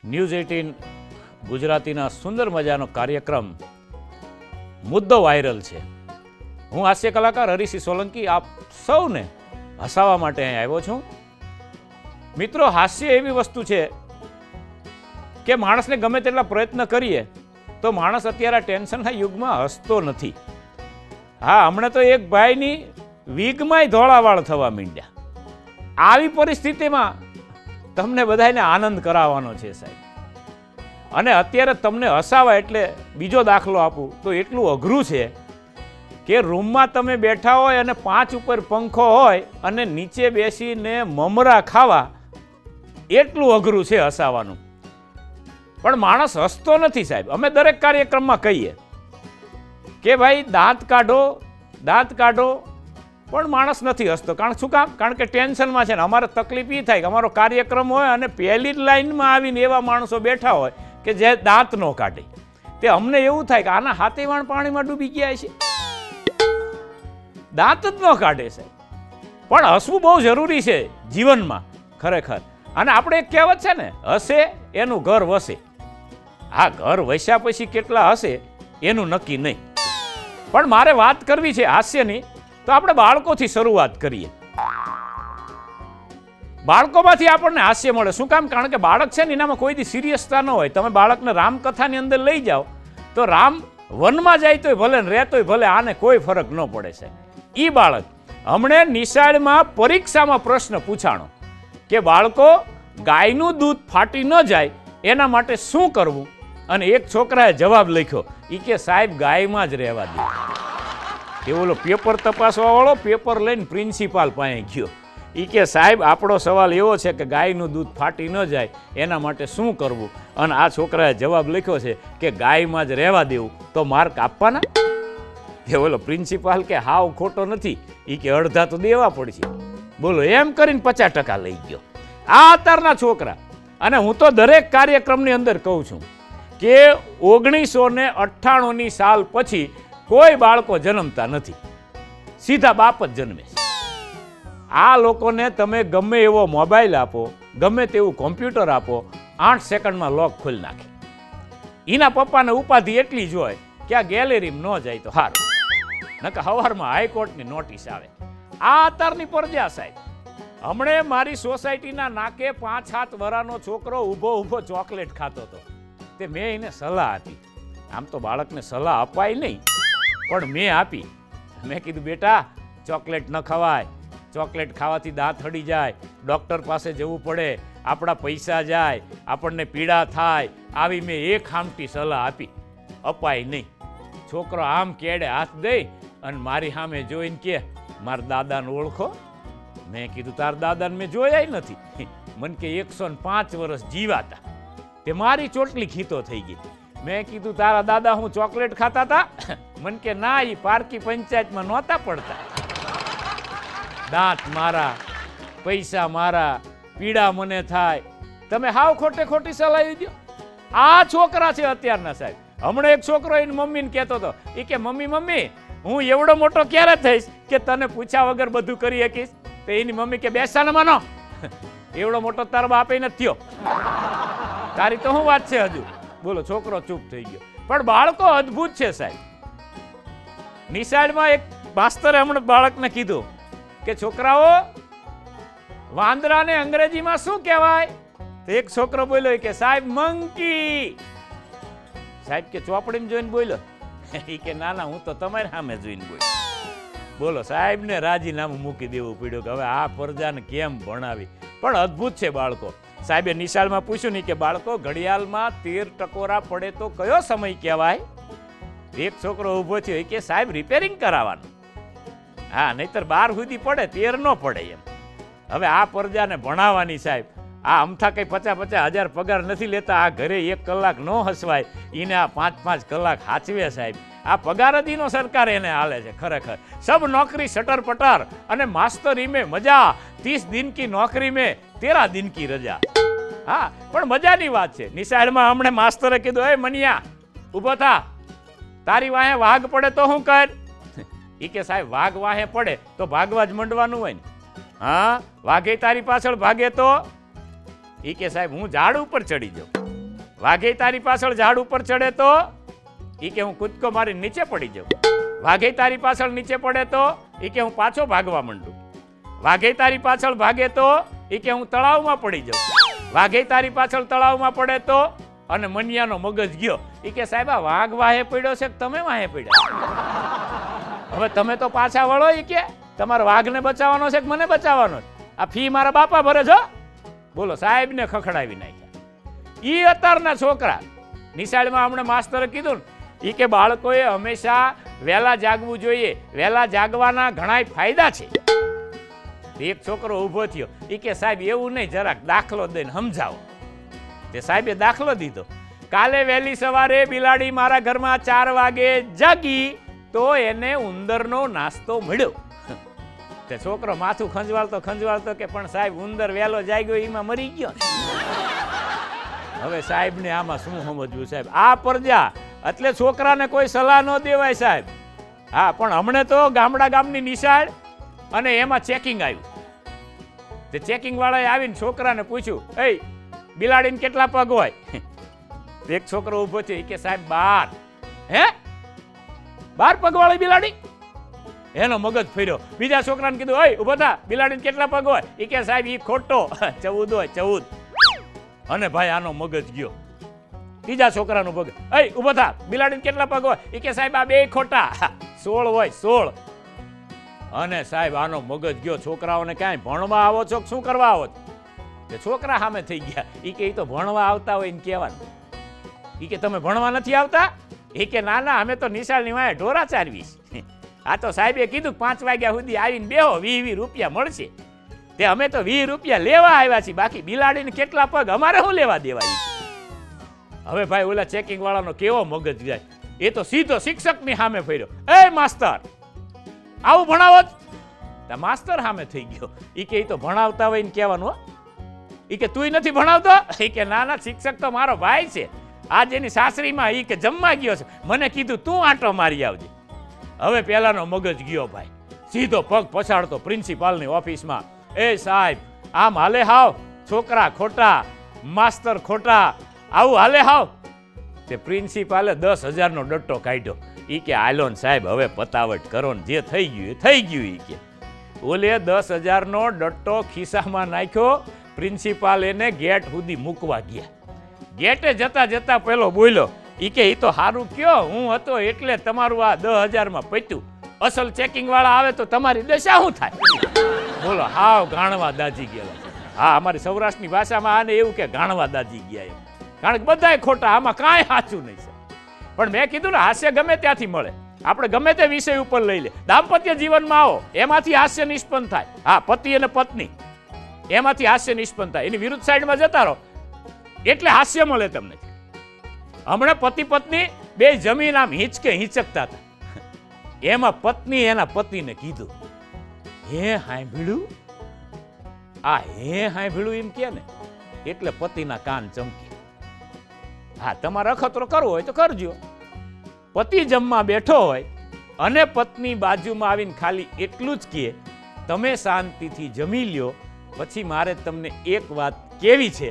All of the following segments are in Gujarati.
ન્યૂઝ 18 ગુજરાતીના સુંદર મજાનો કાર્યક્રમ મુદ્દો વાયરલ છે. હું હાસ્ય કલાકાર હરીસિંહ સોલંકી આપ સૌને હસાવવા માટે અહીં આવ્યો છું. મિત્રો, હાસ્ય એવી વસ્તુ છે કે માણસને ગમે તેટલા પ્રયત્ન કરીએ તો માણસ અત્યારે ટેન્શનના યુગમાં હસતો નથી. હા, હમણાં તો એક ભાઈની વીગમાંય ધોળાવાળ થવા માંડ્યા. આવી પરિસ્થિતિમાં તમને બધાને આનંદ કરાવવાનો છે સાહેબ. અને અત્યારે તમને હસાવા એટલે બીજો દાખલો આપું તો એટલું અઘરું છે કે રૂમમાં તમે બેઠા હોય અને 5 ઉપર પંખો હોય અને નીચે બેસીને મમરા ખાવા, એટલું અઘરું છે હસાવાનું. પણ માણસ હસતો નથી સાહેબ. અમે દરેક કાર્યક્રમમાં કહીએ કે ભાઈ દાંત કાઢો, દાંત કાઢો, પણ માણસ નથી હસતો. શું કામ? કારણ કે ટેન્શનમાં છે ને. અમારે તકલીફ એ થાય કે અમારો કાર્યક્રમ હોય અને પહેલી જ લાઈનમાં આવીને એવા માણસો બેઠા હોય કે જે દાંત ન કાઢે. તે અમને એવું થાય કે આના હાથેવાણ પાણીમાં ડૂબી ગયા છે, દાંત જ ન કાઢે સાહેબ. પણ હસવું બહુ જરૂરી છે જીવનમાં ખરેખર. અને આપણે એક કહેવત છે ને, હસે એનું ઘર વસે. આ ઘર વસ્યા પછી કેટલા હશે એનું નક્કી નહીં. પણ મારે વાત કરવી છે હાસ્યની, તો આપણે બાળકોથી શરૂઆત કરીએ. બાળકોમાંથી આપણને હાસ્ય મળે. શું કામ? કારણ કે બાળક છે ને એનામાં કોઈ દી સિરિયસતા ન હોય. તમે બાળકને રામકથાની અંદર લઈ જાઓ તો રામ વનમાં જાય તોય ભલે ને રહેતોય ભલે, આને કોઈ ફરક ન પડે છે. એ બાળક હમણે નિશાળમાં પરીક્ષામાં પ્રશ્ન પૂછાણો કે બાળકો, ગાયનું દૂધ ફાટી ન જાય એના માટે શું કરવું? અને એક છોકરાએ જવાબ લખ્યો, એ કે સાહેબ ગાયમાં જ રહેવા દે. એ ઓલો પેપર તપાસવા વાળો પેપર લઈને પ્રિન્સિપાલ પાસે ગયો. એ કે સાહેબ આપણો સવાલ એવો છે કે ગાયનું દૂધ ફાટી ન જાય એના માટે શું કરવું? અને આ છોકરાએ જવાબ લખ્યો છે કે ગાયમાં જ રહેવા દેવું. તો માર્ક આપવાના? એ ઓલો પ્રિન્સિપાલ કે હાવ ખોટો નથી. એ કે અડધા તો દેવા પડશે. બોલો, એમ કરીને 50% લઈ ગયો. આ અત્યારના છોકરા. અને હું તો દરેક કાર્યક્રમની અંદર કહું છું કે 1998ની સાલ પછી કોઈ બાળકો જન્મતા નથી, સીધા બાપ જ જન્મે છે. આ લોકોને તમે ગમે એવો મોબાઈલ આપો, ગમે તેવું કોમ્પ્યુટર આપો, 8 સેકન્ડમાં લોક ખોલી નાખે. એના પપ્પાને ઉપાધિ એટલી જ હોય કે આ ગેલેરીમાં ન જાય તો સારું, નકર સવારમાં હાઈકોર્ટની નોટિસ આવે. આ અત્યારની પ્રજા સાહેબ. હમણે મારી સોસાયટીના નાકે 5-7 વર્ષનો છોકરો ઊભો ચોકલેટ ખાતો હતો. તે મેં એને સલાહ આપી. આમ તો બાળકને સલાહ અપાય નહીં, પણ મેં આપી. મેં કીધું બેટા, ચોકલેટ ન ખવાય, ચોકલેટ ખાવાથી દાંત હડી જાય, ડૉક્ટર પાસે જવું પડે, આપણા પૈસા જાય, આપણને પીડા થાય. આવી મેં એક આમટી સલાહ આપી. અપાય નહીં. છોકરો આમ કેડે હાથ દઈ અને મારી સામે જોઈને કે મારા દાદાને ઓળખો? મેં કીધું તાર દાદાને મેં જોયા નથી. મને કે 105 વર્ષ જીવાતા. તે મારી ચોટલી ખીતો થઈ ગઈ. મેં કીધું તારા દાદા હું ચોકલેટ ખાતા હતા? મને કે ના, એ પારકી પંચાયતમાં નહોતા પડતા. દાંત મારા, પૈસા મારા, પીડા મને થાય. તમે હાવ ખોટે ખોટી સલાહ દો. આ છોકરા છે અત્યારના સાહેબ. હમણાં એક છોકરો એની મમ્મીને કહેતો હતો, એ કે મમ્મી હું એવડો મોટો ક્યારે થઈશ કે તને પૂછ્યા વગર બધું કરી શકીશ? તો એની મમ્મી કે બેસાને માનો, એવડો મોટો તારો બાપ નથી થયો, તારી તો શું વાત છે હજુ? બોલો, છોકરો ચૂપ થઈ ગયો. પણ બાળકો અદ્ભુત છે સાહેબ. નિશાળમાં એક માસ્તરે હમણાં બાળકને કીધું કે છોકરાઓ, વાંદરાને અંગ્રેજીમાં શું કહેવાય? તો એક છોકરો બોલ્યો કે સાહેબ મંકી. સાહેબ કે ચોપડીમાં જોઈને બોલ્યો? એ કે ના, હું તો તમારી સામે જોઈને બોલ્યો. બોલો, સાહેબને રાજીનામું મૂકી દેવું પડ્યું કે હવે આ પ્રજાને કેમ ભણાવી. પણ અદ્ભુત છે બાળકો. સાહેબે નિશાળમાં પૂછ્યું નહીં કે બાળકો, ઘડિયાળમાં 13 ટકોરા પડે તો કયો સમય કહેવાય? એક છોકરો ઊભો થયો, કે સાહેબ રિપેરિંગ કરાવવાનું. હા, નહીતર 12 સુધી પડે, 13 ન પડે એમ. હવે આ પ્રજાને ભણાવવાની સાહેબ. આ અમથા કંઈ 50-50 હજાર પગાર નથી લેતા. આ ઘરે 1 કલાક ન હસવાય, એને આ 5-5 કલાક હાચવે સાહેબ. આ પગાર જ એનો સરકાર એને હાલે છે ખરેખર. સબ નોકરી સટર પટર અને માસ્તરી મેં મજા, 30 દિન કી નોકરી મેં 13 દિન કી રજા. હા, પણ મજાની વાત છે. નિશાળમાં હમણે માસ્તરે કીધું, એ મનિયા ઊભો થા, તારી વાહે વાઘ પડે તો શું કર? એ કે સાહેબ વાઘ વાહે પડે તો ભાગવા જ મંડવાનું હોય ને. હા, વાઘે તારી પાછળ ભાગે તો? એ કે સાહેબ હું ઝાડ ઉપર ચડી જાઉં. વાઘે તારી પાછળ ઝાડ ઉપર ચડે તો ઈ કે હું કૂદકો મારી નીચે પડી જાઉં. વાઘે તારી પાછળ નીચે પડે તો ઈ કે હું પાછો ભાગવા માંડું. વાઘે તારી પાછળ ભાગે તો ઈ કે હું તળાવમાં પડી જાઉં. વાઘે તારી પાછળ તળાવમાં પડે તો અને મનિયાનો મગજ ગયો. ઈ કે સાહેબ આ વાઘ વાહે પડ્યો છે કે તમે વાહે પડ્યા? હવે તમે તો પાછા વળો. ઈ કે તમારે વાઘને બચાવવાનો છે કે મને બચાવવાનો છે? આ ફી મારા બાપા ભરે છો. બોલો, સાહેબને ખખડાવી નાખ્યા. ઈ અત્યારના છોકરા નિશાળમાં હમણાં માસ્તરે કીધું ને, ઈ કે બાળકોએ હંમેશા વહેલા જાગવું જોઈએ. વહેલા જાગવાના ઘણા ફાયદા છે. એક છોકરો ઊભો થયો. ઈ કે સાહેબ એવું નહીં, જરાક દાખલો દઈને સમજાવો. તે સાહેબે દાખલો દીધો. કાલે વહેલી સવારે બિલાડી મારા ઘરમાં 4 વાગે જાગી તો એને ઉંદરનો નાસ્તો મળ્યો. તે છોકરો માથું ખંજવાળતો કે પણ સાહેબ ઉંદર વહેલો જાગ્યો એમાં મરી ગયો. હવે સાહેબને આમાં શું સમજવું સાહેબ? આ પરજા એટલે છોકરાને કોઈ સલાહ ન દેવાય સાહેબ. હા, પણ હમણે તો ગામની નિશાળ અને એમાં ચેકિંગ આવ્યું. તે ચેકિંગ વાળાએ આવીને છોકરાને પૂછ્યું, એ બિલાડીને કેટલા પગ હોય? એક છોકરો ઉભો છે. કે સાહેબ 12. હે 12 પગ વાળી બિલાડી? એનો મગજ ફર્યો. બીજા છોકરાને કીધું, ઓય ઉભો થા, બિલાડીને કેટલા પગ હોય? ઈ કે સાહેબ ઈ ખોટો, 14 હોય 14. અને ભાઈ આનો મગજ ગયો. ત્રીજા છોકરાનો પગ, ઓય ઉભો થા, બિલાડીને કેટલા પગ હોય? ઈ કે સાહેબ આ 2 ખોટા, 16 હોય 16. અને સાહેબ આનો મગજ ગયો. છોકરાઓને ક્યાંય ભણવા આવો છો શું કરવા આવો છો? તે છોકરા સામે થઈ ગયા. ઈ કે ઈ તો ભણવા આવતા હોય ને કહેવાનું. ઈ કે તમે ભણવા નથી આવતા? ઈ કે ના અમે તો નિશાળની વાંહે ઢોરા ચારવીશ. આ તો સાહેબે કીધું 5 વાગ્યા સુધી આવીને બેહો, 20 રૂપિયા મળશે. તે અમે તો 20 રૂપિયા લેવા આવ્યા છીએ, બાકી બિલાડીને કેટલા પગ અમારે શું લેવા દેવા? હવે ભાઈ ઓલા ચેકિંગ વાળાનો કેવો મગજ જાય. એ તો સીધો શિક્ષકની સામે ફર્યો. એ માસ્તર, આવું ભણાવો? માસ્તર સામે થઈ ગયો. ઈ કે ઈ તો ભણાવતા હોય ને કહેવાનું. ઈ કે તું નથી ભણાવતો? ઈ કે ના શિક્ષક તો મારો ભાઈ છે. આજ એની સાસરીમાં ઈ કે જમવા ગયો છે, મને કીધું તું આંટો મારી આવજે. હવે પેલાનો મગજ ગયો ભાઈ. સીધો પગ પછાડતો પ્રિન્સિપાલની ઓફિસમાં. એ સાહેબ આમ હાલે હાવ, છોકરા ખોટા, માસ્તર ખોટા, આવું હાલે હાવ. તે પ્રિન્સિપાલે 10,000નો ડટ્ટો કાઢ્યો. ઈ કે હાલો ને સાહેબ હવે પતાવટ કરો ને, જે થઈ ગયું એ થઈ ગયું. ઈ કે ઓલે 10,000નો ડટ્ટો ખિસ્સામાં નાખ્યો. પ્રિન્સિપાલ એને ગેટ સુધી મૂકવા ગયા. ગેટે જતા પેલો બોલ્યો, ઈ કે ઈ તો સારું કયો, હું હતો એટલે તમારું આ 10,000માં પત્યું. અસલ ચેકિંગ વાળા આવે તો તમારી દશા શું થાય? બોલો, હાવ ગાણવા દાજી ગયેલા. હા, અમારી સૌરાષ્ટ્રની ભાષામાં આને એવું કે ગાણવા દાજી ગયા એમ. કારણ કે બધાય ખોટા, આમાં કાંઈ સાચું નહીં છે. પણ મેં કીધું ને, હાસ્ય ગમે ત્યાંથી મળે. આપણે ગમે તે વિષય ઉપર લઈ લે. દાંપત્ય જીવનમાં આવો, એમાંથી હાસ્ય નિષ્પન્ન થાય. હા, પતિ અને પત્ની, એમાંથી હાસ્ય નિષ્પન્ન થાય. એની વિરુદ્ધ સાઈડમાં જતા રહો એટલે હાસ્ય મળે તમને. હમણાં પતિ પત્ની બે જમીન આમ હિંચકતા હતા. એમાં પત્ની એના પતિને કીધું, હે હાંભળ્યું? આ હે હાંભળ્યું એમ કે ને એટલે પતિના કાન ચમકે. હા, તમારે અખતરો કરવો હોય તો કરજો. પતિ જમવા બેઠો હોય અને પત્ની બાજુમાં આવીને ખાલી એટલું જ કહે, તમે શાંતિથી જમી લ્યો, પછી મારે તમને એક વાત કેવી છે.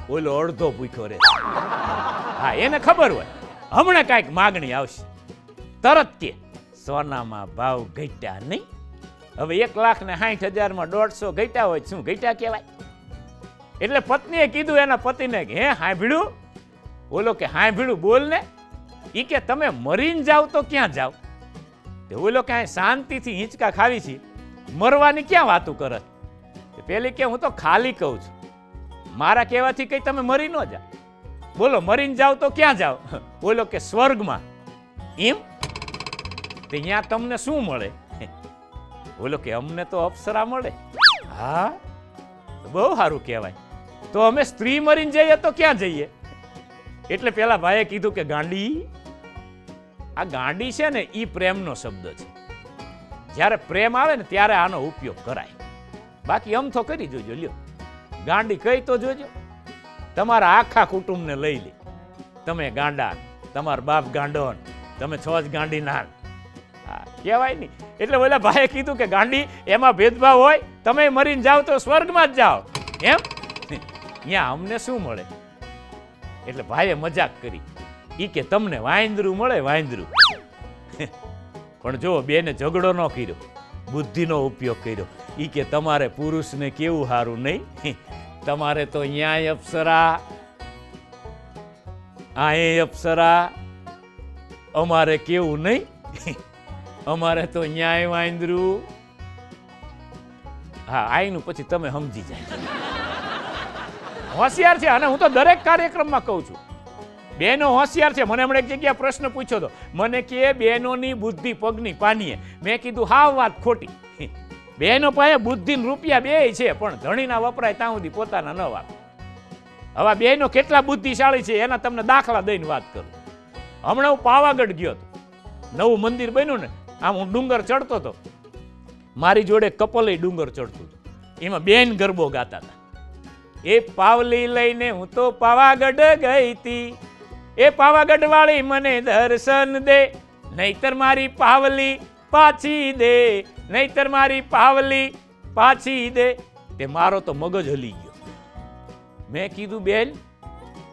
ઓલો અડધો ભૂખ્યો રહે. હા, એને ખબર હોય હમણાં કાંઈક માગણી આવશે. તરત કે સોનામાં ભાવ ઘટ્યા નહીં. હવે 1,60,000માં 150 ઘટ્યા હોય શું ઘટ્યા કહેવાય? એટલે પત્નીએ કીધું એના પતિને, હે હાંભળ્યું? ઓલો કે હાંભળ્યું, બોલ ને. ઈ કે તમે મરીને જાવ તો ક્યાં જાવ? ઓલો કે શાંતિથી હિંચકા ખાવી છે, મરવાની ક્યાં વાતું કરે? પેલી કે હું તો ખાલી કહું છું, મારા કહેવાથી કઈ તમે મરી ન જાવ. બોલો, મરીને જાવ તો ક્યાં જાવ? બોલો કે સ્વર્ગમાં. એમ? તે ત્યાં તમને શું મળે? બોલો કે અમને તો અપ્સરા મળે. હા, બહુ સારું કહેવાય. તો અમે સ્ત્રી મરીને જઈએ તો ક્યાં જઈએ? એટલે પેલા ભાઈએ કીધું કે ગાંડી. આ ગાંડી છે ને ઈ પ્રેમનો શબ્દ છે. જ્યારે પ્રેમ આવે ને ત્યારે આનો ઉપયોગ કરાય. બાકી આમ તો કરી જોજો. લ્યો, ગાંડી કઈ તો જોજો. તમારા આખા કુટુંબને લઈ લે. તમે ગાંડા, તમારો બાપ ગાંડો, તમે 6 જ ગાંડી ના. હા, કહેવાય નહીં. એટલે ઓલા ભાઈએ કીધું કે ગાંડી, એમાં ભેદભાવ હોય, તમે મરીને જાઓ તો સ્વર્ગમાં જ જાઓ. એમ? ત્યાં અમને શું મળે? એટલે ભાઈએ મજાક કરી, ઈ કે તમને વાંદરું મળે વાંદરું. પણ જો બેને ઝઘડો ન કર્યો, બુદ્ધિનો ઉપયોગ કર્યો. ઈ કે તમારે પુરુષને કેવું સારું નહીં, તમારે તો ન્યાય અપ્સરા, આએ અપ્સરા, અમારે કેવું નહીં, અમારે તો ન્યાય વાંદરું. હા, આઈનું પછી તમે સમજી જાય. હોશિયાર છે, અને હું તો દરેક કાર્યક્રમમાં કહું છું, બેનો હોશિયાર છે. મને હમણાં એક જગ્યાએ પ્રશ્ન પૂછ્યો હતો, મને કે બેનોની બુદ્ધિ પગની પાનીએ. મેં કીધું હાવ વાત ખોટી. બેનો પાસે બુદ્ધિ ને રૂપિયા બે છે, પણ ધણીના વપરાય ત્યાં સુધી પોતાના ન વાપરે. હવે બેનો કેટલા બુદ્ધિશાળી છે એના તમને દાખલા દઈને વાત કરું. હમણાં હું પાવાગઢ ગયો હતો, નવું મંદિર બન્યું ને, આમ હું ડુંગર ચડતો હતો, મારી જોડે કપલે ડુંગર ચડતું હતું, એમાં બેન ગરબો ગાતા હતા. એ પાવલી લઈને હું તો પાવાગઢ ગઈ હતી, એ પાવાગઢ વાળી મને દર્શન દે, નહીતર મારી પાવલી પાછી દે, નહીતર મારી પાવલી પાછી દે. તે મારો તો મગજ હલી ગયો. મેં કીધું બેન,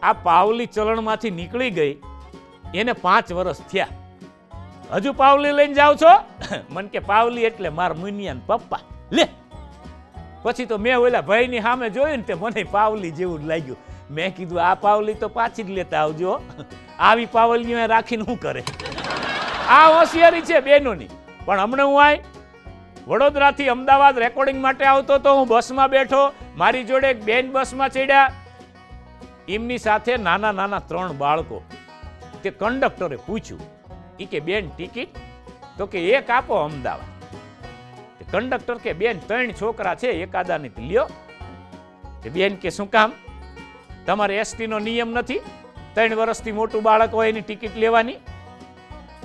આ પાવલી ચલણમાંથી નીકળી ગઈ એને 5 વર્ષ થયા, હજુ પાવલી લઈને જાવ છો? મન કે પાવલી એટલે માર મુનિયાન પપ્પા. લે, પછી તો મેં ઓલા ભાઈની સામે જોયું ને તે મને પાવલી જેવું જ લાગ્યું. મેં કીધું આ પાવલી તો પાછી જ લેતા આવજો, આવી પાવલી રાખીને શું કરે? આ હોશિયારી છે બહેનોની. પણ હમણાં હું આય વડોદરાથી અમદાવાદ રેકોર્ડિંગ માટે આવતો તો હું બસમાં બેઠો, મારી જોડે એક બેન બસમાં ચડ્યા, એમની સાથે નાના નાના 3 બાળકો. તે કંડક્ટરે પૂછ્યું, ઈ કે બેન ટિકિટ? તો કે એક આપો અમદાવાદ. કંડક્ટર કે બેન 3 છોકરા છે, એકાદાની લ્યો. તે બેન કે શું કામ? તમારે એસટી નો નિયમ નથી 3 વર્ષથી મોટું બાળક હોય એની ટિકિટ લેવાની?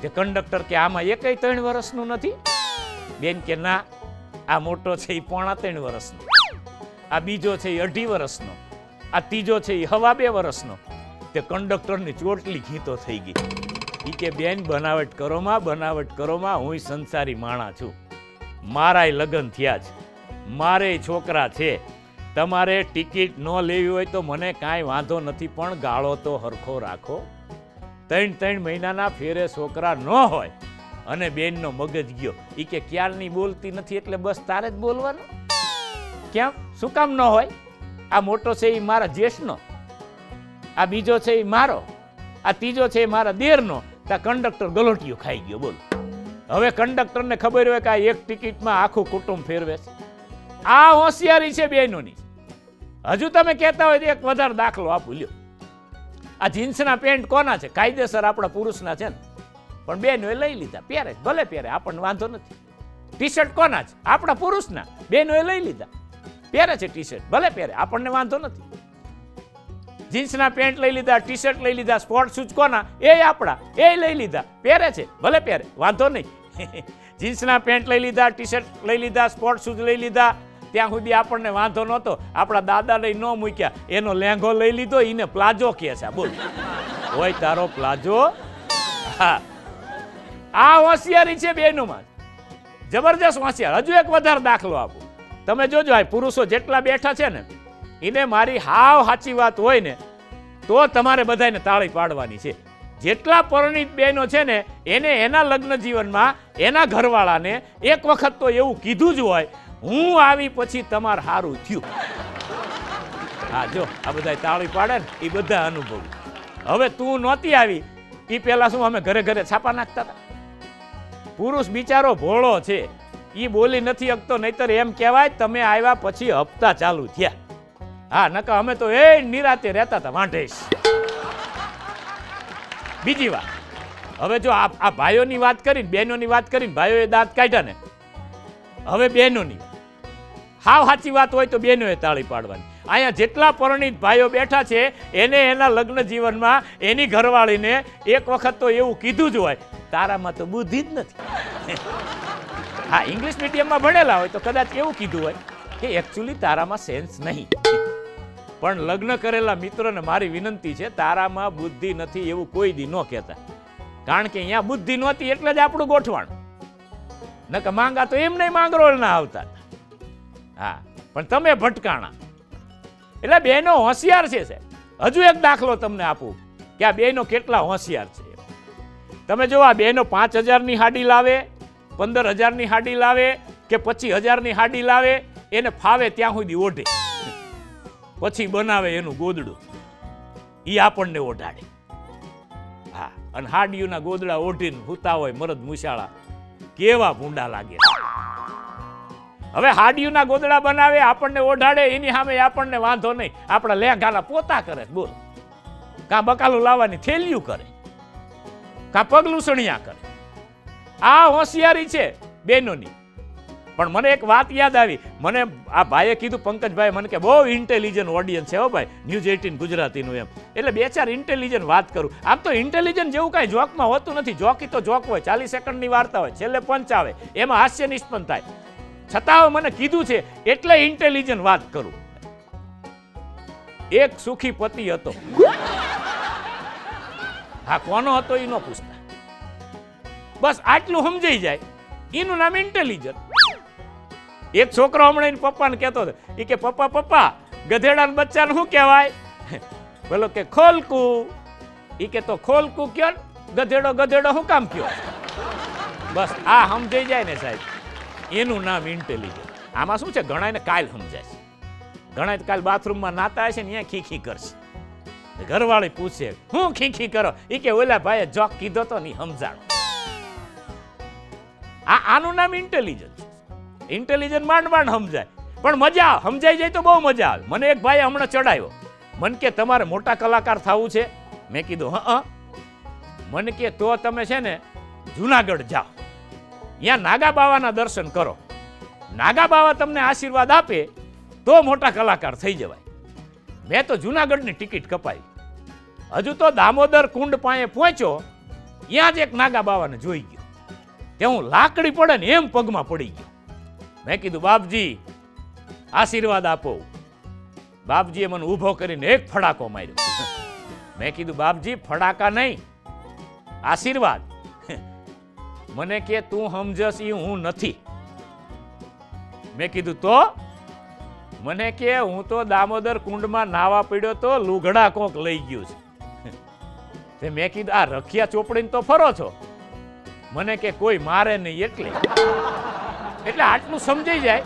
તે કંડક્ટર કે આમાં એકેય 3 વર્ષનું નથી. બેન કે ના, આ મોટો છે એ 3.5 વર્ષનો, આ બીજો છે એ 2.5 વર્ષનો, આ ત્રીજો છે એ 2.5 વર્ષનો. તે કંડક્ટરની ચોટલી ઘીતો થઈ ગઈ. ઈ કે બેન બનાવટ કરોમાં, બનાવટ કરોમાં, હું સંસારી માણા છું, મારાય લગ્ન થયા છે, મારે છોકરા છે, તમારે ટિકિટ ન લેવી હોય તો મને કાંઈ વાંધો નથી, પણ ગાળો તો હરખો રાખો. 3 મહિનાના ફેરે છોકરા ન હોય. અને બેનનો મગજ ગયો. ઈ કે ક્યારની બોલતી નથી એટલે બસ તારે જ બોલવાનું? કેમ, શું કામ ન હોય? આ મોટો છે એ મારા જેઠનો, આ બીજો છે એ મારો, આ ત્રીજો છે એ મારા દેરનો. ત્યાં કંડક્ટર ગલોટીઓ ખાઈ ગયો. બોલો, હવે કંડક્ટરને ખબર હોય કે આ એક ટિકિટમાં આખું કુટુંબ ફેરવે છે. આ હોશિયારી છે બહેનોની. હજુ તમે કહેતા હોય તો એક વધારે દાખલો આપું લ્યો. આ જીન્સના પેન્ટ કોના છે? કાયદેસર આપણા પુરુષના છે ને, પણ બહેનોએ લઈ લીધા, પહેરે ભલે પહેરે, આપણને વાંધો નથી. ટી શર્ટ કોના છે? આપણા પુરુષના, બહેનોએ લઈ લીધા, પહેરે છે ટી શર્ટ, ભલે પહેરે, આપણને વાંધો નથી. જીન્સના પેન્ટ લઈ લીધા, ટી શર્ટ લઈ લીધા, સ્પોર્ટ શૂઝ કોના? એ આપણા, એ લઈ લીધા, પહેરે છે, ભલે પહેરે, વાંધો નહીં. જીન્સના પેન્ટ લઈ લીધા, ટી શર્ટ લઈ લીધા, સ્પોર્ટ શૂઝ લઈ લીધા, ત્યાં સુધી આપણને વાંધો નહોતો. આપણા દાદા લઈ ન મૂક્યા, એનો લેંઘો લઈ લીધો, એને પ્લાઝો કહે છે. બોલ, હોય તારો પ્લાઝો. હા, આ હોશિયારી છે બહેનોમાં, જબરજસ્ત હોશિયાર. હજુ એક વધારે દાખલો આપું, તમે જોજો. આ પુરુષો જેટલા બેઠા છે ને, એને મારી હાવ સાચી વાત હોય ને તો તમારે બધાને તાળી પાડવાની છે. જેટલા પરિણીત બહેનો છે ને, એને એના લગ્ન જીવનમાં એના ઘરવાળાને એક વખત તો એવું કીધું જ હોય, હું આવી પછી તમારે સારું થયું. હા, જો આ બધા તાળી પાડે ને એ બધા અનુભવ. હવે તું નહોતી આવી એ પહેલા શું અમે ઘરે ઘરે છાપા નાખતા હતા? પુરુષ બિચારો ભોળો છે, એ બોલી નથી શકતો, નહીતર એમ કહેવાય તમે આવ્યા પછી હપ્તા ચાલુ થયા. હા, નકા અમે તો એ નિરાતે રહેતા હતા વાંઢેશ. બીજી વાત, હવે જો આ ભાઈઓની વાત કરીને, બહેનોની વાત કરીને, ભાઈઓએ દાંત કાઢ્યા ને, હવે બહેનોની હાવ સાચી વાત હોય તો બહેનોએ તાળી પાડવાની. અહીંયા જેટલા પરિણીત ભાઈઓ બેઠા છે, એને એના લગ્ન જીવનમાં એની ઘરવાળીને એક વખત તો એવું કીધું જ હોય, તારામાં તો બુદ્ધિ જ નથી. હા, ઇંગ્લિશ મીડિયમમાં ભણેલા હોય તો કદાચ એવું કીધું હોય કે એકચ્યુઅલી તારામાં સેન્સ નહીં. પણ લગ્ન કરેલા મિત્રોને મારી વિનંતી છે, તારામાં બુદ્ધિ નથી એવું કોઈ દી ન કહેતા. કારણ કે અહીંયા બુદ્ધિ નહોતી એટલે જ આપણું ગોઠવાણ. નકર માંગા તો એમને માંગરોળ ના આવતા. હા, પણ તમે ભટકાણા. એટલે બહેનો હોશિયાર છે. હજુ એક દાખલો તમને આપું કે આ બેનો કેટલા હોશિયાર છે. તમે જો આ બેનો 5,000ની હાડી લાવે, 15,000ની હાડી લાવે કે 25,000ની હાડી લાવે, એને ફાવે ત્યાં સુધી ઓઢે, પછી બનાવે એનું ગોદડું, એ આપણને ઓઢાડે. હા, અને હાડીઓના ગોદડા ઓઢીને હુતા હોય મરદ મુશાળા, કેવા ભૂંડા લાગે. હવે હાડીઓના ગોદડા બનાવે, આપણને ઓઢાડે, એની સામે આપણને વાંધો નહીં, આપણા લેંઘાના પોતા કરે, બોલ, કાં બકાલું લાવવાની થેલિયું કરે, કાં પગલું સણિયા કરે. આ હોશિયારી છે બહેનોની. પણ મને એક વાત યાદ આવી, મને આ ભાઈએ કીધું, પંકજભાઈ મને કે બહુ ઇન્ટેલિજન્ટ ઓડિયન્સ છે હો ભાઈ ન્યૂઝ 18 ગુજરાતીનું એમ, એટલે 2-4 ઇન્ટેલિજન્ટ વાત કરું. આમ તો ઇન્ટેલિજન્ટ જેવું કાંઈ જોકમાં હોતું નથી, જોકી તો જોક હોય, 40 સેકન્ડની વાર્તા હોય, છેલ્લે પંચ આવે, એમાં હાસ્ય નિષ્પન્ન થાય. છતાં મને કીધું છે એટલે ઇન્ટેલિજન્ટ વાત કરું. એક સુખી પતિ હતો. હા, કોનો હતો એ ન પૂછતા, બસ આટલું સમજાઈ જાય, એનું નામ ઇન્ટેલિજન્ટ. એક છોકરો હમણાં એના પપ્પાને કહેતો હતો, એ કે પપ્પા પપ્પા ગધેડાના બચ્ચાને શું કહેવાય? બોલો કે ખોલકું. એ કે તો ખોલકું કયો, ગધેડો ગધેડો શું કામ કયો? બસ આ સમજાઈ જાય ને સાહેબ, એનું નામ ઇન્ટેલિજન્ટ. આમાં શું છે, ઘણાને કાલ સમજાય છે, ઘણા કાલ બાથરૂમમાં નાતા હશે ને અહીંયા ખીખી કરશે, ઘરવાળી પૂછે હું ખીખી કરો, એ કે ઓલા ભાઈએ જોક કીધો તો નહીં સમજાણો. આનું નામ ઇન્ટેલિજન્સ. ઇન્ટેલિજન્ટ માંડ માંડ સમજાય, પણ મજા આવે, સમજાઈ જાય તો બહુ મજા આવે. મને એક ભાઈ હમણાં ચડાવ્યો, મને કે તમારે મોટા કલાકાર થવું છે? મેં કીધું હા. મને કે તો તમે છે ને જુનાગઢ જાઓ, ત્યાં નાગા બાવાના દર્શન કરો, નાગા બાવા તમને આશીર્વાદ આપે તો મોટા કલાકાર થઈ જવાય. મેં તો જુનાગઢની ટિકિટ કપાઈ, હજુ તો દામોદર કુંડ પાસે પહોંચ્યો, ત્યાં જ એક નાગા બાવાને જોઈ ગયો, તે હું લાકડી પડે ને એમ પગમાં પડી ગયો. મેં કીધું બાપજી આશીર્વાદ આપો. બાપજીએ મને ઊભો કરીને એક ફડાકો માર્યો. મેં કીધું બાપજી ફડાકા નહીં, આશીર્વાદ. મને કે તું સમજસ એ હું નથી. મેં કીધું તો? મને કે હું તો દામોદર કુંડમાં નાવા પડ્યો તો લુગડા કોક લઈ ગયું છે. મેં કીધું આ રખિયા ચોપડીને તો ફરો છો? મને કે કોઈ મારે નહીં એટલે. એટલે આટલું સમજાઈ જાય,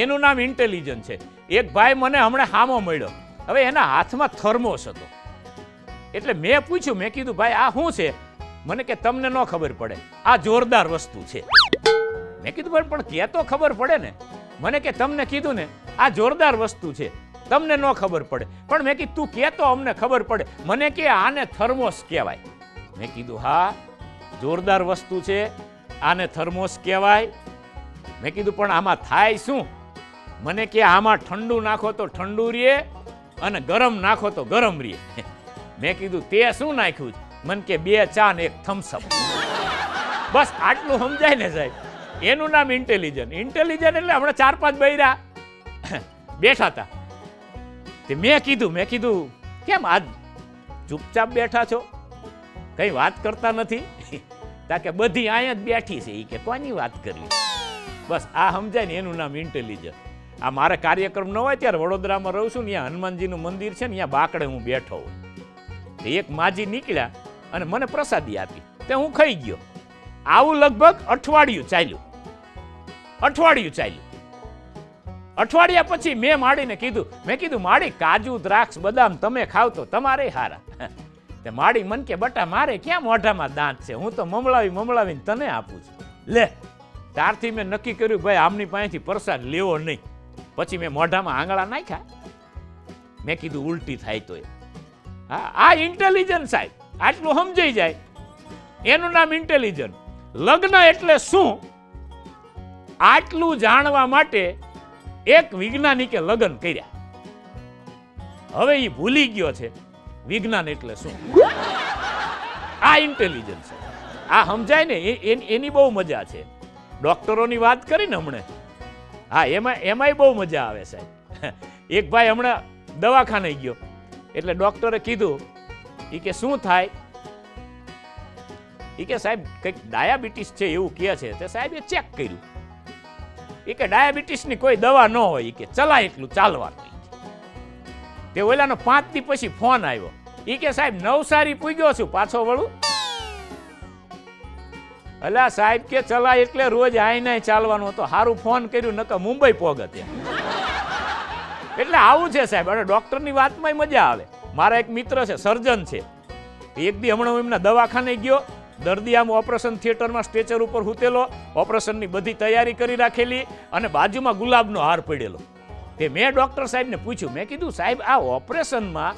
એનું નામ ઇન્ટેલિજન્ટ છે. એક ભાઈ મને હમણાં હામો મળ્યો, હવે એના હાથમાં થર્મોસ હતો, એટલે મેં પૂછ્યું, મેં કીધું ભાઈ આ શું છે? મને કે તમને ન ખબર પડે, આ જોરદાર વસ્તુ છે. મેં કીધું પણ કે તો ખબર પડે ને. મને કે તમને કીધું ને આ જોરદાર વસ્તુ છે, તમને ન ખબર પડે, પણ મેં કીધું તું કે તો અમને ખબર પડે. મને કે આને થર્મોસ કહેવાય. મેં કીધું હા જોરદાર વસ્તુ છે, આને થર્મોસ કહેવાય. મેં કીધું પણ આમાં થાય શું? મને કે આમાં ઠંડુ નાખો તો ઠંડુ રહે અને ગરમ નાખો તો ગરમ રહે. મેં કીધું તે શું નાખ્યું? મને કે 2 ચા ને 1 થમ્સઅપ. બસ આટલું સમજાય ને સાહેબ, એનું નામ ઇન્ટેલિજન્ટ. ઇન્ટેલિજન્ટ એટલે હમણાં 4-5 બૈરા બેઠા હતા, મેં કીધું કેમ આજ ચૂપચાપ બેઠા છો, કઈ વાત કરતા નથી? તાકે બધી અહીંયા જ બેઠી છે. એ કે કોની વાત કરવી? બસ આ સમજાય ને એનું નામ ઇન્ટેલિજન્ટ. આ મારે કાર્યક્રમ ન હોય ત્યારે વડોદરામાં રહું છું ને, ત્યાં હનુમાનજીનું મંદિર છે ને, ત્યાં બાકડે હું બેઠો હોઉં. એક માજી નીકળ્યા અને મને પ્રસાદી આપી, તે હું ખાઈ ગયો. આવું લગભગ અઠવાડિયું ચાલ્યું. અઠવાડિયા પછી મેં માડીને કીધું, મેં કીધું માડી કાજુ દ્રાક્ષ બદામ તમે ખાવ તો તમારે હારા. તે માડી મન કે બટા મારે ક્યાં મોઢામાં દાંત છે, હું તો મમળાવીને તને આપું છું. લે ત્યારથી મેં નક્કી કર્યું ભાઈ આમની પાસેથી પ્રસાદ લેવો નહીં. પછી મેં મોઢામાં આંગળા નાખ્યા. મેં કીધું ઉલટી થાય તો. હા, આ ઇન્ટેલિજન્ટ સાહેબ, આટલું સમજાઈ જાય, એનું નામ ઇન્ટેલિજન્ટ. લગ્ન એટલે શું આટલું જાણવા માટે એક વૈજ્ઞાનિકે લગ્ન કર્યા. હવે એ ભૂલી ગયો છે વિજ્ઞાન એટલે શું. આ ઇન્ટેલિજન્સ છે, આ સમજાય ને એની બહુ મજા છે. ડોક્ટરોની વાત કરીને હમણે, હા એમાંય બહુ મજા આવે સાહેબ. એક ભાઈ હમણાં દવાખાને ગયો, એટલે ડોક્ટરે કીધું, એ કે શું થાય? એ કે સાહેબ કંઈક ડાયાબિટીસ છે એવું કહે છે. તે સાહેબે ચેક કર્યું, એ કે ડાયાબિટીસની કોઈ દવા ન હોય, એ કે ચલાય એટલું ચાલવાનું. તે ઓલાનો 5 દી પછી ફોન આવ્યો. એ કે સાહેબ નવસારી પૂગ્યો છું, પાછો વળું? અલા સાહેબ કે ચલાય એટલે રોજ આઈને ચાલવાનું હતો, સારું ફોન કર્યું, નકર મુંબઈ પોગત. એટલે આવું છે સાહેબ. અને ડોક્ટરની વાતમાં મજા આવે. મારા એક મિત્ર છે, સર્જન છે. એક દી હમણાં હું એમના દવાખાને ગયો, દર્દી આમ ઓપરેશન થિયેટરમાં સ્ટ્રેચર ઉપર હૂતેલો, ઓપરેશનની બધી તૈયારી કરી રાખેલી, અને બાજુમાં ગુલાબનો હાર પડેલો. તે મેં ડોક્ટર સાહેબને પૂછ્યું, મેં કીધું સાહેબ આ ઓપરેશનમાં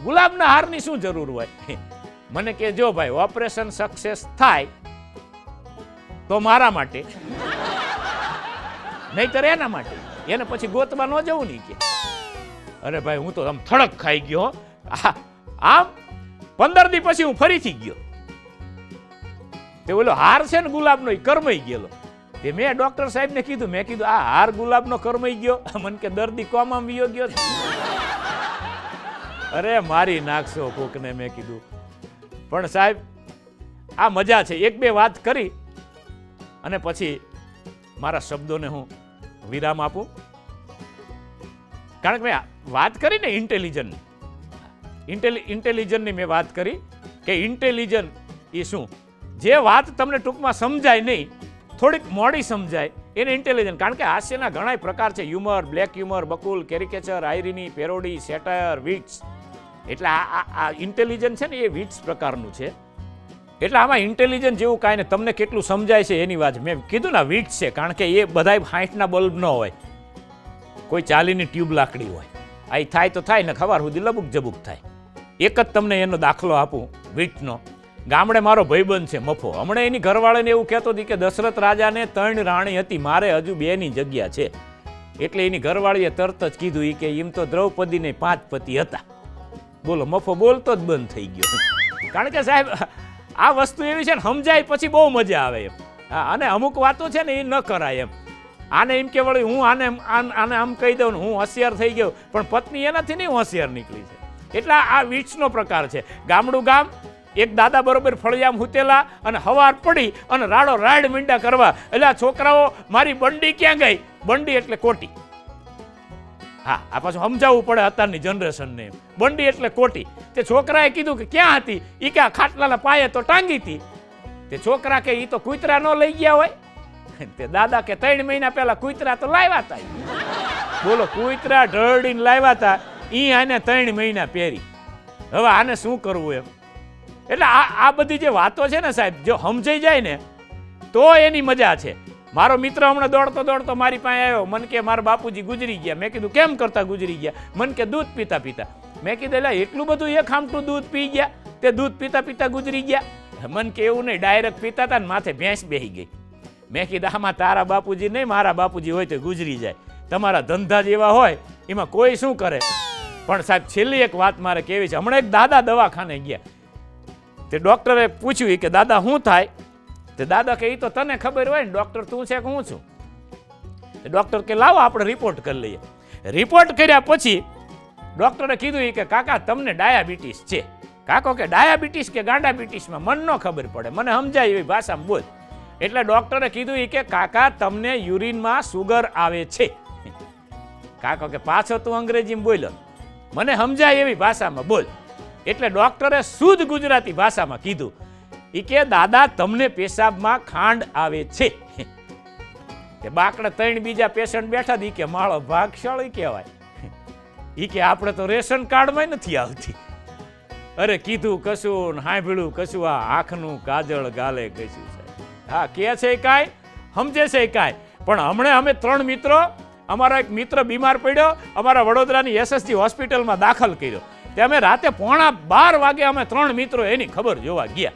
ગુલાબના હારની શું જરૂર હોય? મને કે જો ભાઈ ઓપરેશન સક્સેસ થાય તો મારા માટે, નહીતર એના માટે, એને પછી ગોતવા ન જવું નહીં કે. અરે ભાઈ હું તો આમ થડક ખાઈ ગયો. આમ 15 દી પછી હું ફરીથી ગયો. તે ઓલો હાર છે ને ગુલાબનો, એ કરમાઈ ગયેલો. તે મેં ડોક્ટર સાહેબને કીધું, મેં કીધું આ હાર ગુલાબનો કરમાઈ ગયો? મને કે દર્દી કોમામાં વિયો ગયો. અરે મારી નાખશો કોકને, મેં કીધું. પણ સાહેબ આ મજા છે. એક બે વાત કરી અને પછી મારા શબ્દોને હું વિરામ આપું. કારણ કે મેં વાત કરી ને ઇન્ટેલિજન્ટની મેં વાત કરી કે ઇન્ટેલિજન્ટ એ શું, જે વાત તમને ટૂંકમાં સમજાય નહીં, થોડીક મોડી સમજાય, એને ઇન્ટેલિજન્ટ. કારણ કે હાસ્યના ઘણા પ્રકાર છે, હ્યુમર, બ્લેક હ્યુમર, બકુલ, caricature, irony, parody, satire, wits. એટલે આ ઇન્ટેલિજન્ટ છે ને એ વિટ્સ પ્રકારનું છે. એટલે આમાં ઇન્ટેલિજન્ટ જેવું કાંઈ ને, તમને કેટલું સમજાય છે એની વાત. મેં કીધું ને વિટ્સ છે, કારણ કે એ બધા 60ના બલ્બ ન હોય, કોઈ 40ની ટ્યુબ લાકડી હોય. આ થાય તો થાય ને, ખબર સુધી લબુક જબુક થાય. એક જ તમને એનો દાખલો આપું વિટ્સનો. ગામડે મારો ભાઈબંધ છે મફો. હમણાં એની ઘરવાળાને એવું કહેતો હતી કે દશરથ રાજાને 3 રાણી હતી, મારે હજુ 2ની જગ્યા છે. એટલે એની ઘરવાળીએ તરત જ કીધું કે એમ તો દ્રૌપદીને 5 પતિ હતા. બોલો, મફો બોલતો જ બંધ થઈ ગયો. કારણ કે સાહેબ આ વસ્તુ એવી છે ને, સમજાય પછી બહુ મજા આવે એમ. અને અમુક વાતો છે ને એ ન કરાય એમ. આને એમ કે વળી હું આને આમ કહી દઉં હું હોશિયાર થઈ ગયો, પણ પત્ની એનાથી નહીં હોશિયાર નીકળી છે. એટલે આ વિટ્સનો પ્રકાર છે. ગામડું ગામ, એક દાદા બરોબર ફળિયામ હૂતેલા, અને હવાર પડી અને રાડો રાડ મીંડા કરવા. એટલે આ છોકરાઓ મારી બંડી ક્યાં ગઈ? બંડી એટલે કોટી. હા, આ પાછું સમજાવવું પડે અત્યારની જનરેશનને. બંડી એટલે કોટી. તે છોકરાએ કીધું કે ક્યાં હતી? એ કે ખાટલાના પાયે તો ટાંગી હતી. તે છોકરા કે એ તો કૂતરા ન લઈ ગયા હોય. તે દાદા કે 3 મહિના પહેલા કૂતરા તો લાવ્યા હતા. બોલો, કૂતરા ઢળડીને લાવ્યા હતા, ઈ આને 3 મહિના પહેરી. હવે આને શું કરવું એમ? એટલે આ બધી જે વાતો છે ને સાહેબ, જો સમજાઈ જાય ને તો એની મજા છે. મારો મિત્ર હમણાં દોડતો મારી પાસે આવ્યો. મને કે મારા બાપુજી ગુજરી ગયા. મેં કીધું કેમ કરતા ગુજરી ગયા? મને કે દૂધ પીતા પીતા. મેં કીધું એટલે એટલું બધું એક આમટું દૂધ પી ગયા, તે દૂધ પીતા પીતા ગુજરી ગયા? મને કે એવું નહીં, ડાયરેક્ટ પીતા હતા ને માથે ભેંસ બેહી ગઈ. મેં કીધું આમાં તારા બાપુજી નહીં, મારા બાપુજી હોય તો ગુજરી જાય. તમારા ધંધા જેવા હોય એમાં કોઈ શું કરે. પણ સાહેબ છેલ્લી એક વાત મારે કહેવી છે. હમણાં એક દાદા દવાખાને ગયા. તે ડોક્ટરે પૂછ્યું કે દાદા શું થાય? તે દાદા કે એ તો તને ખબર હોય ને, ડોક્ટર તું છે કે હું છું? ડોક્ટર કે લાવો આપણે રિપોર્ટ કરી લઈએ. રિપોર્ટ કર્યા પછી ડોક્ટરે કીધું કે કાકા તમને ડાયાબિટીસ છે. કાકો કે ડાયાબિટીસ કે ગાંડાબિટીસમાં મને ન ખબર પડે, મને સમજાય એવી ભાષામાં બોલ. એટલે ડોક્ટરે કીધું કે કાકા તમને યુરિનમાં સુગર આવે છે. કાકો કે પાછો તું અંગ્રેજીમાં બોલ્યો, મને સમજાય એવી ભાષામાં બોલ. એટલે ડોક્ટરે શુદ્ધ ગુજરાતી ભાષામાં કીધું કે દાદા તમને પેશાબમાં ખાંડ આવે છે. કે બાકડે 3 બીજા પેશન્ટ બેઠા હતી કે માળો ભાગશાળી કહેવાય. ઈ કે આપણે તો રેશન કાર્ડમાં નથી આવતી. અરે કીધું કશું, હાંભળ્યું કશું, આ આંખનું કાજળ ગાલે કશું. હા, કે છે કાંઈ, સમજે છે કાંઈ. પણ હમણાં અમે 3 મિત્રો, અમારો એક મિત્ર બીમાર પડ્યો, અમારા વડોદરાની SSG હોસ્પિટલમાં દાખલ કર્યો. તે અમે રાતે 11:15 વાગે અમે 3 મિત્રો એની ખબર જોવા ગયા.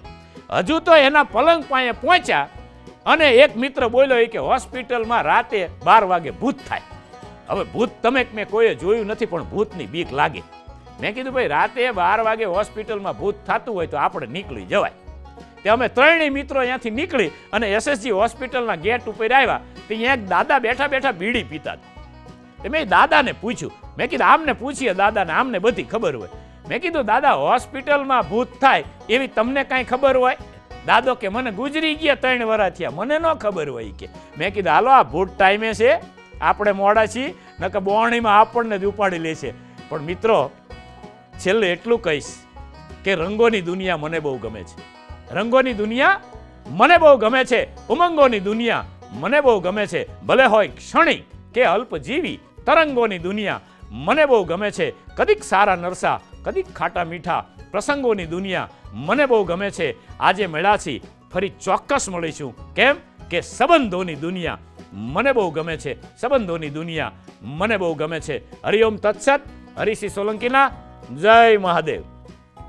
હજુ તો એના પલંગ પાસે પહોંચ્યા અને એક મિત્ર બોલ્યો કે હોસ્પિટલમાં રાતે 12 વાગે ભૂત થાય. હવે ભૂત તમે મેં કોઈએ જોયું નથી, પણ ભૂતની બીક લાગે. મેં કીધું ભાઈ રાતે 12 વાગે હોસ્પિટલમાં ભૂત થતું હોય તો આપણે નીકળી જવાય. તે અમે 3 મિત્રો અહીંયાથી નીકળી અને SSG હોસ્પિટલના ગેટ ઉપર આવ્યા. તો અહીંયા એક દાદા બેઠા બેઠા બીડી પીતા હતા. મેં દાદાને પૂછ્યું, મેં કીધું આમને પૂછીએ દાદાને, આમને બધી ખબર હોય. મેં કીધું દાદા હોસ્પિટલમાં ભૂત થાય એવી તમને કાંઈ ખબર હોય? દાદો કે મને ગુજરી ગયા 3 વર્ષ થયા, મને ન ખબર હોય કે. મેં કીધું હાલો આ ભૂત ટાઈમે છે, આપણે મોડા છીએ, નકર બોણીમાં આપણને જ ઉપાડી લેશે. પણ મિત્રો છેલ્લે એટલું કહીશ કે રંગોની દુનિયા મને બહુ ગમે છે. રંગોની દુનિયા મને બહુ ગમે છે. ઉમંગોની દુનિયા મને બહુ ગમે છે. ભલે હોય ક્ષણિક કે અલ્પજીવી, તરંગોની દુનિયા મને બહુ ગમે છે. કદીક સારા નરસા, કદીક ખાટા મીઠા પ્રસંગોની દુનિયા મને બહુ ગમે છે. આજે મળ્યા છીએ, ફરી ચોક્કસ મળીશું. કેમ કે સંબંધોની દુનિયા મને બહુ ગમે છે. સંબંધોની દુનિયા મને બહુ ગમે છે. હરિઓમ તત્સત. હરિસિંહ સોલંકીના જય મહાદેવ.